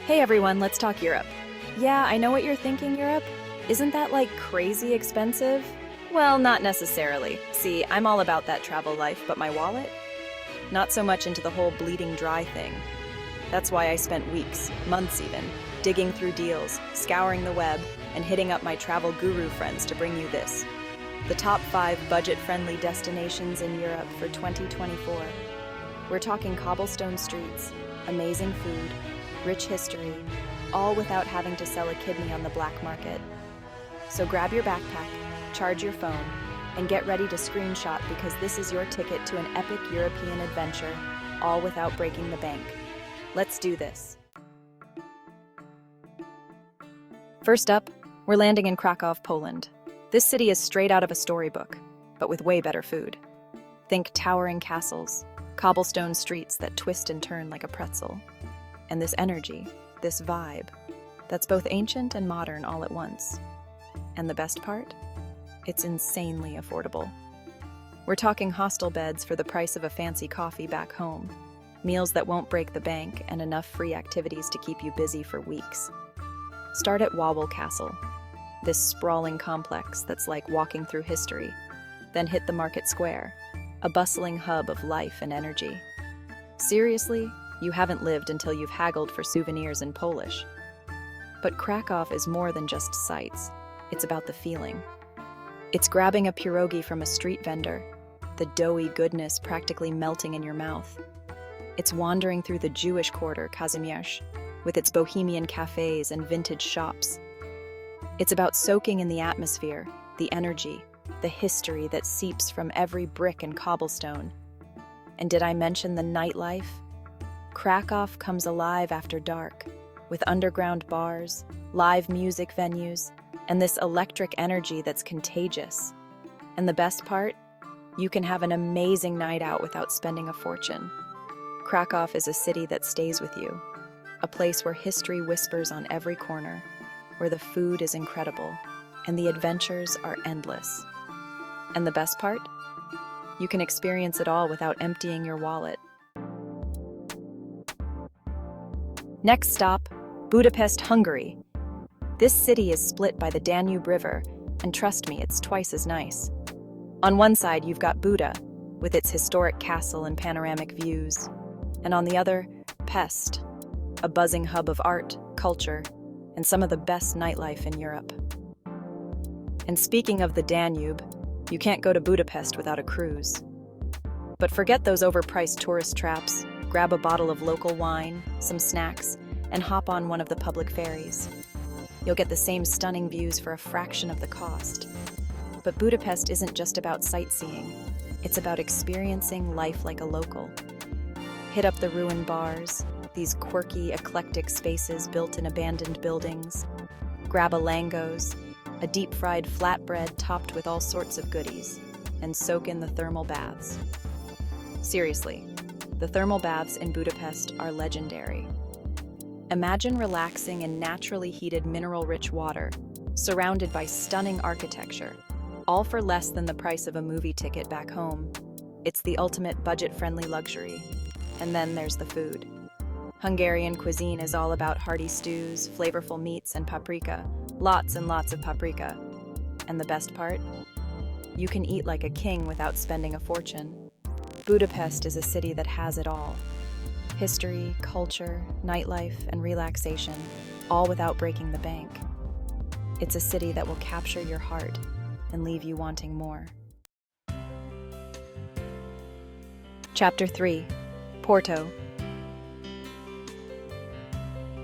Hey everyone, let's talk Europe. Yeah, I know what you're thinking, Europe. Isn't that like crazy expensive? Well, not necessarily. See, I'm all about that travel life, but my wallet? Not so much into the whole bleeding dry thing. That's why I spent weeks, months even, digging through deals, scouring the web, and hitting up my travel guru friends to bring you this. The top 5 budget-friendly destinations in Europe for 2024. We're talking cobblestone streets, amazing food, rich history, all without having to sell a kidney on the black market. So grab your backpack, charge your phone, and get ready to screenshot because this is your ticket to an epic European adventure, all without breaking the bank. Let's do this. First up, we're landing in Krakow, Poland. This city is straight out of a storybook, but with way better food. Think towering castles, cobblestone streets that twist and turn like a pretzel, and this energy, this vibe, that's both ancient and modern all at once. And the best part? It's insanely affordable. We're talking hostel beds for the price of a fancy coffee back home, meals that won't break the bank, and enough free activities to keep you busy for weeks. Start at Wawel Castle, this sprawling complex that's like walking through history. Then hit the market square, a bustling hub of life and energy. Seriously, you haven't lived until you've haggled for souvenirs in Polish. But Krakow is more than just sights. It's about the feeling. It's grabbing a pierogi from a street vendor, the doughy goodness practically melting in your mouth. It's wandering through the Jewish quarter, Kazimierz, with its bohemian cafes and vintage shops. It's about soaking in the atmosphere, the energy, the history that seeps from every brick and cobblestone. And did I mention the nightlife? Krakow comes alive after dark, with underground bars, live music venues, and this electric energy that's contagious. And the best part? You can have an amazing night out without spending a fortune. Krakow is a city that stays with you, a place where history whispers on every corner, where the food is incredible, and the adventures are endless. And the best part? You can experience it all without emptying your wallet. Next stop, Budapest, Hungary. This city is split by the Danube River, and trust me, it's twice as nice. On one side, you've got Buda, with its historic castle and panoramic views. And on the other, Pest, a buzzing hub of art, culture, and some of the best nightlife in Europe. And speaking of the Danube, you can't go to Budapest without a cruise. But forget those overpriced tourist traps. Grab a bottle of local wine, some snacks, and hop on one of the public ferries. You'll get the same stunning views for a fraction of the cost. But Budapest isn't just about sightseeing. It's about experiencing life like a local. Hit up the ruined bars, these quirky, eclectic spaces built in abandoned buildings. Grab a langos, a deep-fried flatbread topped with all sorts of goodies, and soak in the thermal baths. Seriously, the thermal baths in Budapest are legendary. Imagine relaxing in naturally heated mineral-rich water, surrounded by stunning architecture, all for less than the price of a movie ticket back home. It's the ultimate budget-friendly luxury. And then there's the food. Hungarian cuisine is all about hearty stews, flavorful meats, and paprika. Lots and lots of paprika. And the best part? You can eat like a king without spending a fortune. Budapest is a city that has it all. History, culture, nightlife, and relaxation, all without breaking the bank. It's a city that will capture your heart and leave you wanting more. Chapter 3. Porto.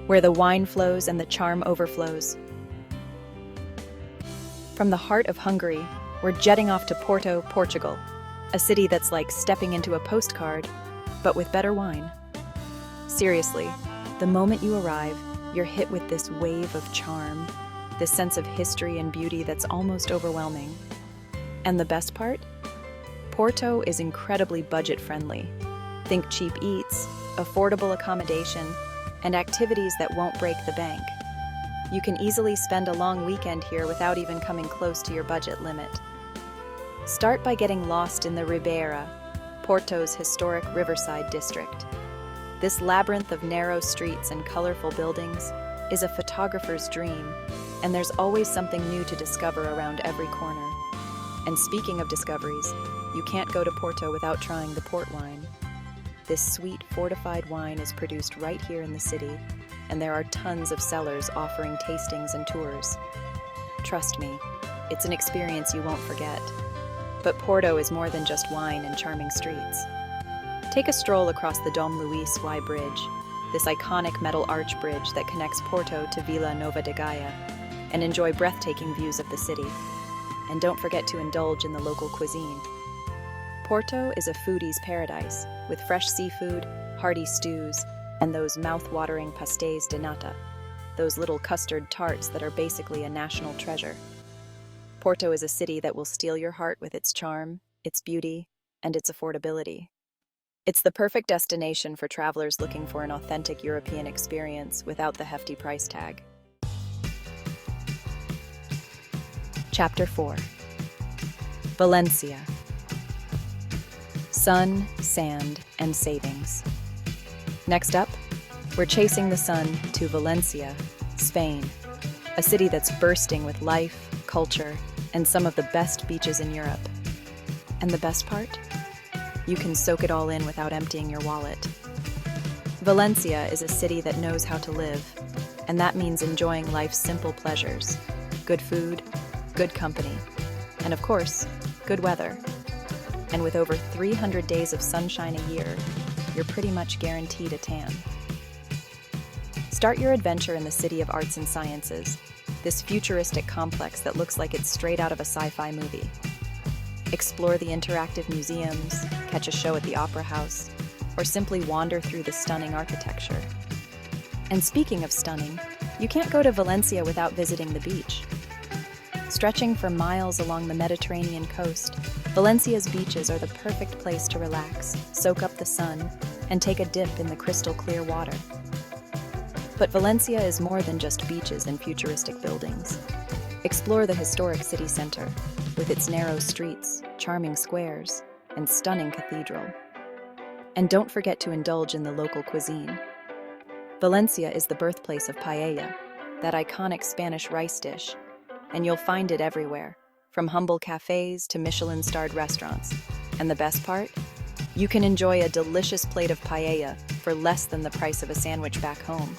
Where the wine flows and the charm overflows. From the heart of Hungary, we're jetting off to Porto, Portugal, a city that's like stepping into a postcard, but with better wine. Seriously, the moment you arrive, you're hit with this wave of charm, this sense of history and beauty that's almost overwhelming. And the best part? Porto is incredibly budget-friendly. Think cheap eats, affordable accommodation, and activities that won't break the bank. You can easily spend a long weekend here without even coming close to your budget limit. Start by getting lost in the Ribeira, Porto's historic riverside district. This labyrinth of narrow streets and colorful buildings is a photographer's dream, and there's always something new to discover around every corner. And speaking of discoveries, you can't go to Porto without trying the port wine. This sweet, fortified wine is produced right here in the city, and there are tons of cellars offering tastings and tours. Trust me, it's an experience you won't forget. But Porto is more than just wine and charming streets. Take a stroll across the Dom Luís Y Bridge, this iconic metal arch bridge that connects Porto to Vila Nova de Gaia, and enjoy breathtaking views of the city. And don't forget to indulge in the local cuisine. Porto is a foodie's paradise, with fresh seafood, hearty stews, and those mouth-watering pastéis de nata, those little custard tarts that are basically a national treasure. Porto is a city that will steal your heart with its charm, its beauty, and its affordability. It's the perfect destination for travelers looking for an authentic European experience without the hefty price tag. Chapter 4. Valencia. Sun, sand, and savings. Next up, we're chasing the sun to Valencia, Spain, a city that's bursting with life, culture, and some of the best beaches in Europe. And the best part? You can soak it all in without emptying your wallet. Valencia is a city that knows how to live, and that means enjoying life's simple pleasures: good food, good company, and of course, good weather. And with over 300 days of sunshine a year, you're pretty much guaranteed a tan. Start your adventure in the City of Arts and Sciences, this futuristic complex that looks like it's straight out of a sci-fi movie. Explore the interactive museums, catch a show at the Opera House, or simply wander through the stunning architecture. And speaking of stunning, you can't go to Valencia without visiting the beach. Stretching for miles along the Mediterranean coast, Valencia's beaches are the perfect place to relax, soak up the sun, and take a dip in the crystal-clear water. But Valencia is more than just beaches and futuristic buildings. Explore the historic city center, with its narrow streets, charming squares, and stunning cathedral. And don't forget to indulge in the local cuisine. Valencia is the birthplace of paella, that iconic Spanish rice dish, and you'll find it everywhere, from humble cafes to Michelin-starred restaurants. And the best part? You can enjoy a delicious plate of paella for less than the price of a sandwich back home.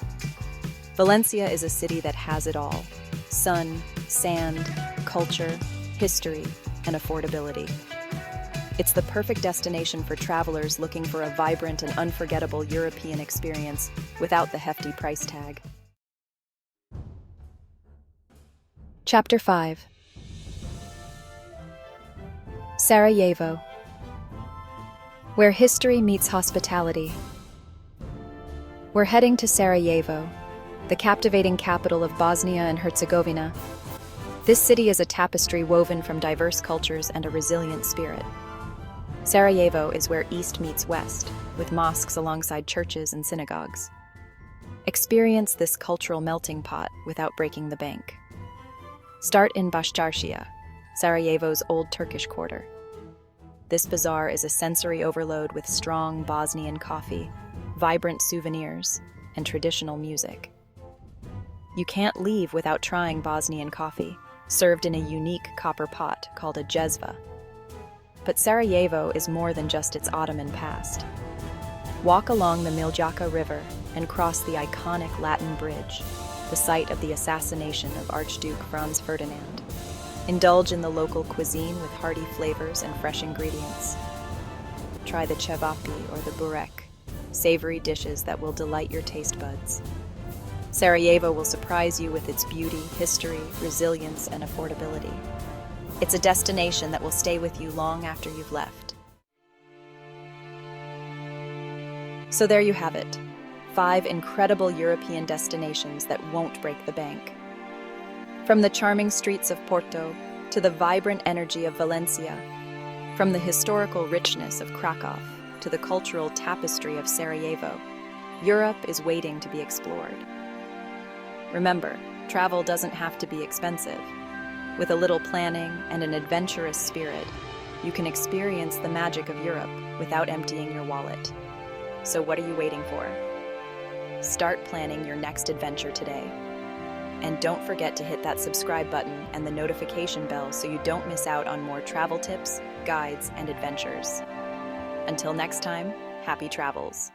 Valencia is a city that has it all: sun, sand, culture, history, and affordability. It's the perfect destination for travelers looking for a vibrant and unforgettable European experience without the hefty price tag. Chapter 5. Sarajevo, where history meets hospitality. We're heading to Sarajevo, the captivating capital of Bosnia and Herzegovina. This city is a tapestry woven from diverse cultures and a resilient spirit. Sarajevo is where East meets West, with mosques alongside churches and synagogues. Experience this cultural melting pot without breaking the bank. Start in Başarşehir, Sarajevo's old Turkish quarter. This bazaar is a sensory overload with strong Bosnian coffee, vibrant souvenirs, and traditional music. You can't leave without trying Bosnian coffee, served in a unique copper pot called a jezva. But Sarajevo is more than just its Ottoman past. Walk along the Miljacka River and cross the iconic Latin Bridge, the site of the assassination of Archduke Franz Ferdinand. Indulge in the local cuisine with hearty flavors and fresh ingredients. Try the cevapi or the burek, savory dishes that will delight your taste buds. Sarajevo will surprise you with its beauty, history, resilience, and affordability. It's a destination that will stay with you long after you've left. So there you have it. 5 incredible European destinations that won't break the bank. From the charming streets of Porto to the vibrant energy of Valencia, from the historical richness of Krakow to the cultural tapestry of Sarajevo, Europe is waiting to be explored. Remember, travel doesn't have to be expensive. With a little planning and an adventurous spirit, you can experience the magic of Europe without emptying your wallet. So what are you waiting for? Start planning your next adventure today. And don't forget to hit that subscribe button and the notification bell so you don't miss out on more travel tips, guides, and adventures. Until next time, happy travels.